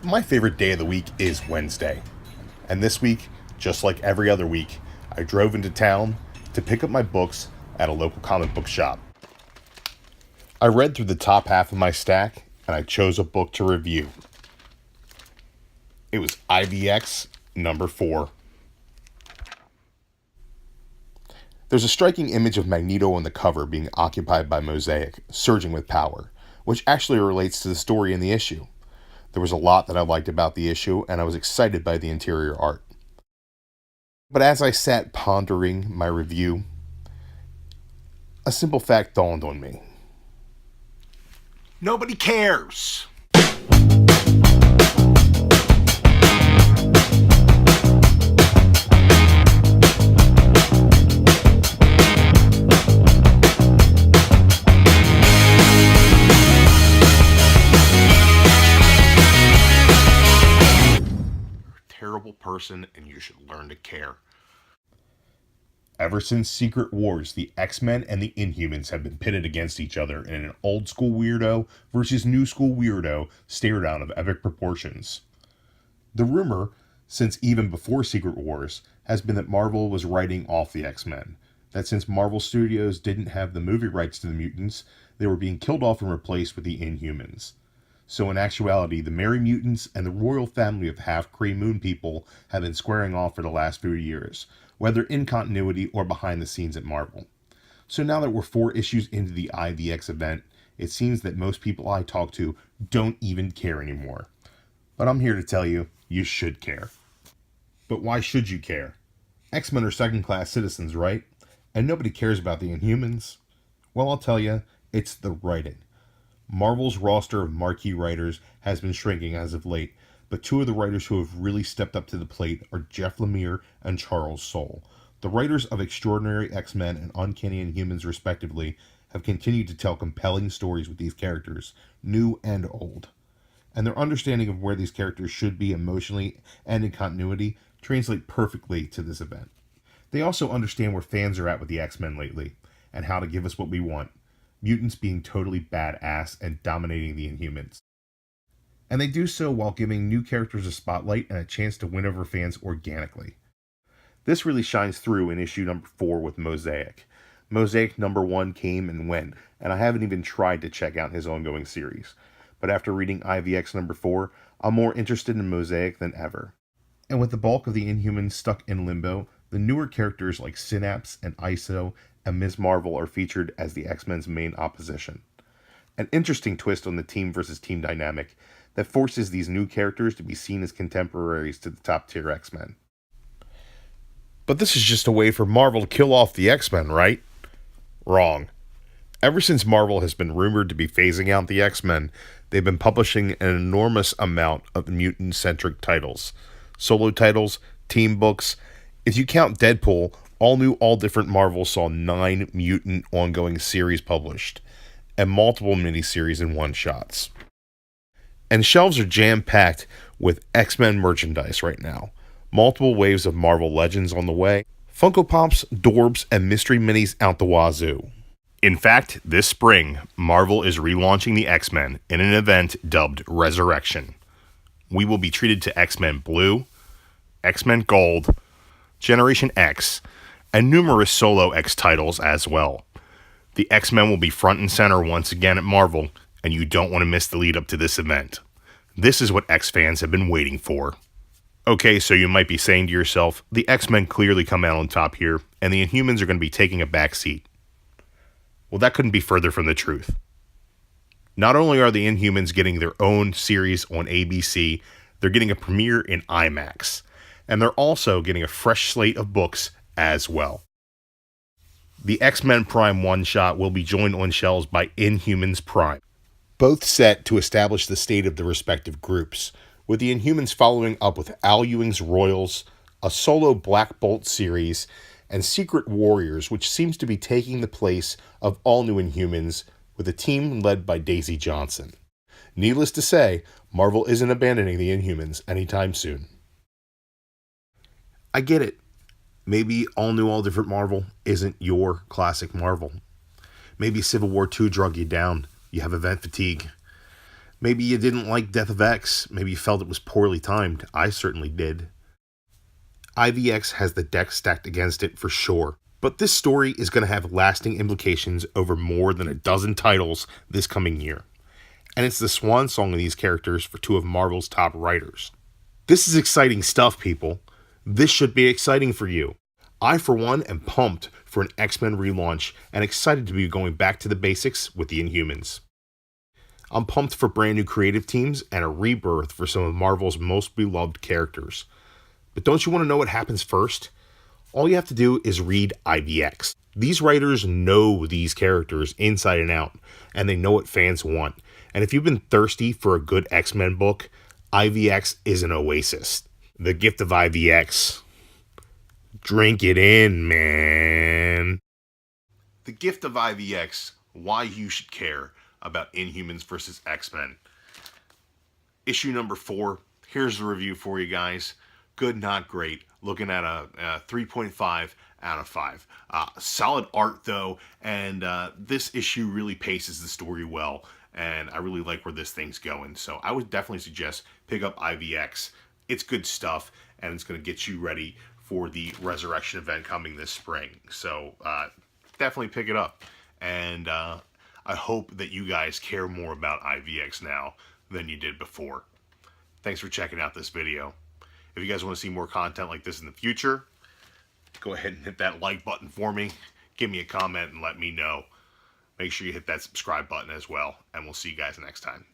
My favorite day of the week is Wednesday. And this week, just like every other week, I drove into town to pick up my books at a local comic book shop. I read through the top half of my stack and I chose a book to review. It was IVX number 4. There's a striking image of Magneto on the cover being occupied by Mosaic, surging with power, which actually relates to the story in the issue. There was a lot that I liked about the issue, and I was excited by the interior art. But as I sat pondering my review, a simple fact dawned on me. Nobody cares! Terrible person, and you should learn to care. Ever since Secret Wars, the X-Men and the Inhumans have been pitted against each other in an old school weirdo versus new school weirdo stare-down of epic proportions. The rumor, since even before Secret Wars, has been that Marvel was writing off the X-Men. That since Marvel Studios didn't have the movie rights to the mutants, they were being killed off and replaced with the Inhumans. So in actuality, the Merry Mutants and the royal family of half-Kree moon people have been squaring off for the last few years, whether in continuity or behind the scenes at Marvel. So now that we're 4 issues into the IVX event, it seems that most people I talk to don't even care anymore. But I'm here to tell you, you should care. But why should you care? X-Men are second-class citizens, right? And nobody cares about the Inhumans. Well, I'll tell you, it's the writing. Marvel's roster of marquee writers has been shrinking as of late, but 2 of the writers who have really stepped up to the plate are Jeff Lemire and Charles Soule. The writers of Extraordinary X-Men and Uncanny Inhumans, respectively, have continued to tell compelling stories with these characters, new and old. And their understanding of where these characters should be emotionally and in continuity translate perfectly to this event. They also understand where fans are at with the X-Men lately, and how to give us what we want. Mutants being totally badass and dominating the Inhumans. And they do so while giving new characters a spotlight and a chance to win over fans organically. This really shines through in issue number 4 with Mosaic. Mosaic number 1 came and went, and I haven't even tried to check out his ongoing series. But after reading IVX number 4, I'm more interested in Mosaic than ever. And with the bulk of the Inhumans stuck in limbo, the newer characters like Synapse and ISO and Ms. Marvel are featured as the X-Men's main opposition. An interesting twist on the team versus team dynamic that forces these new characters to be seen as contemporaries to the top-tier X-Men. But this is just a way for Marvel to kill off the X-Men, right? Wrong. Ever since Marvel has been rumored to be phasing out the X-Men, they've been publishing an enormous amount of mutant-centric titles. Solo titles, team books. If you count Deadpool, all new, all different Marvel saw 9 mutant ongoing series published, and multiple miniseries and one-shots. And shelves are jam-packed with X-Men merchandise right now. Multiple waves of Marvel Legends on the way, Funko Pops, Dorbs, and mystery minis out the wazoo. In fact, this spring, Marvel is relaunching the X-Men in an event dubbed Resurrection. We will be treated to X-Men Blue, X-Men Gold, Generation X, and numerous solo X titles as well. The X-Men will be front and center once again at Marvel, and you don't want to miss the lead up to this event. This is what X fans have been waiting for. Okay, so you might be saying to yourself, the X-Men clearly come out on top here, and the Inhumans are going to be taking a back seat. Well, that couldn't be further from the truth. Not only are the Inhumans getting their own series on ABC, they're getting a premiere in IMAX. And they're also getting a fresh slate of books as well. The X-Men Prime one-shot will be joined on shelves by Inhumans Prime, both set to establish the state of the respective groups, with the Inhumans following up with Al Ewing's Royals, a solo Black Bolt series, and Secret Warriors, which seems to be taking the place of All New Inhumans, with a team led by Daisy Johnson. Needless to say, Marvel isn't abandoning the Inhumans anytime soon. I get it. Maybe All New, All Different Marvel isn't your classic Marvel. Maybe Civil War II drug you down. You have event fatigue. Maybe you didn't like Death of X. Maybe you felt it was poorly timed. I certainly did. IVX has the deck stacked against it for sure. But this story is going to have lasting implications over more than a dozen titles this coming year. And it's the swan song of these characters for two of Marvel's top writers. This is exciting stuff, people. This should be exciting for you. I, for one, am pumped for an X-Men relaunch and excited to be going back to the basics with the Inhumans. I'm pumped for brand new creative teams and a rebirth for some of Marvel's most beloved characters. But don't you want to know what happens first? All you have to do is read IVX. These writers know these characters inside and out, and they know what fans want. And if you've been thirsty for a good X-Men book, IVX is an oasis. The gift of IVX. Drink it in, man. The gift of IVX. Why you should care about Inhumans versus X-Men. Issue number 4. Here's the review for you guys. Good, not great. Looking at a 3.5 out of 5. Solid art, though, and this issue really paces the story well, and I really like where this thing's going. So I would definitely suggest pick up IVX. It's good stuff, and it's going to get you ready for the Resurrection event coming this spring. So definitely pick it up. And I hope that you guys care more about IVX now than you did before. Thanks for checking out this video. If you guys want to see more content like this in the future, go ahead and hit that like button for me. Give me a comment and let me know. Make sure you hit that subscribe button as well. And we'll see you guys next time.